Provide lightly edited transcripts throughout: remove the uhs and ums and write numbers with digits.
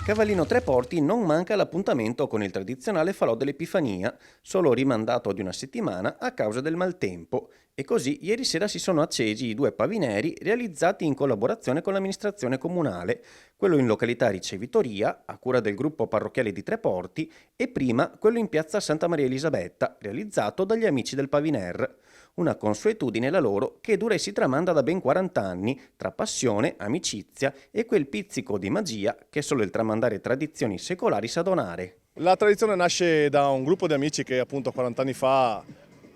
Cavallino Treporti non manca l'appuntamento con il tradizionale falò dell'Epifania, solo rimandato di una settimana a causa del maltempo. E così ieri sera si sono accesi i 2 pavi neri realizzati in collaborazione con l'amministrazione comunale, quello in località Ricevitoria, a cura del gruppo parrocchiale di Treporti, e prima quello in piazza Santa Maria Elisabetta, realizzato dagli amici del Paviner. Una consuetudine la loro che dura e si tramanda da ben 40 anni, tra passione, amicizia e quel pizzico di magia che solo il tramandare tradizioni secolari sa donare. La tradizione nasce da un gruppo di amici che appunto 40 anni fa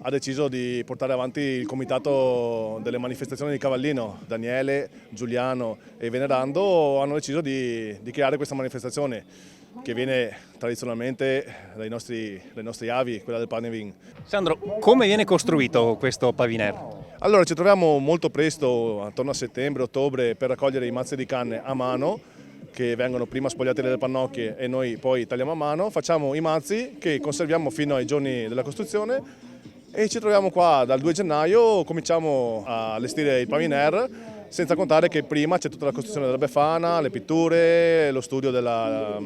ha deciso di portare avanti il comitato delle manifestazioni di Cavallino. Daniele, Giuliano e Venerando hanno deciso di creare questa manifestazione che viene tradizionalmente dai nostri avi, quella del Panevin. Sandro, come viene costruito questo Paviner? Allora ci troviamo molto presto, attorno a settembre-ottobre, per raccogliere i mazzi di canne a mano, che vengono prima spogliati dalle pannocchie e noi poi tagliamo a mano. Facciamo i mazzi che conserviamo fino ai giorni della costruzione e ci troviamo qua dal 2 gennaio, cominciamo a allestire il Paviner, senza contare che prima c'è tutta la costruzione della Befana, le pitture, lo studio della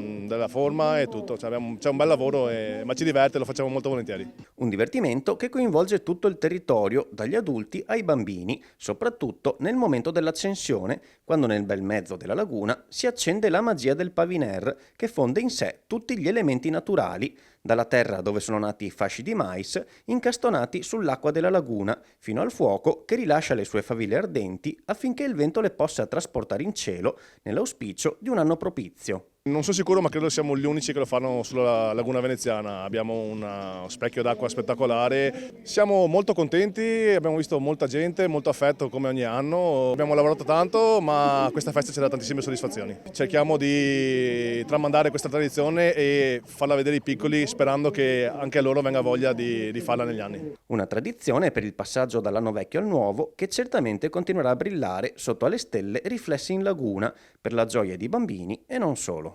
forma e tutto. C'è un bel lavoro, ma ci diverte, lo facciamo molto volentieri. Un divertimento che coinvolge tutto il territorio, dagli adulti ai bambini, soprattutto nel momento dell'accensione, quando nel bel mezzo della laguna si accende la magia del Paviner, che fonde in sé tutti gli elementi naturali, dalla terra dove sono nati i fasci di mais, incastonati sull'acqua della laguna, fino al fuoco che rilascia le sue faville ardenti affinché il vento le possa trasportare in cielo nell'auspicio di un anno propizio. Non sono sicuro, ma credo siamo gli unici che lo fanno sulla laguna veneziana. Abbiamo uno specchio d'acqua spettacolare. Siamo molto contenti, abbiamo visto molta gente, molto affetto come ogni anno. Abbiamo lavorato tanto, ma questa festa ci dà tantissime soddisfazioni. Cerchiamo di tramandare questa tradizione e farla vedere ai piccoli, sperando che anche a loro venga voglia di farla negli anni. Una tradizione per il passaggio dall'anno vecchio al nuovo che certamente continuerà a brillare sotto alle stelle riflesse in laguna per la gioia di bambini e non solo.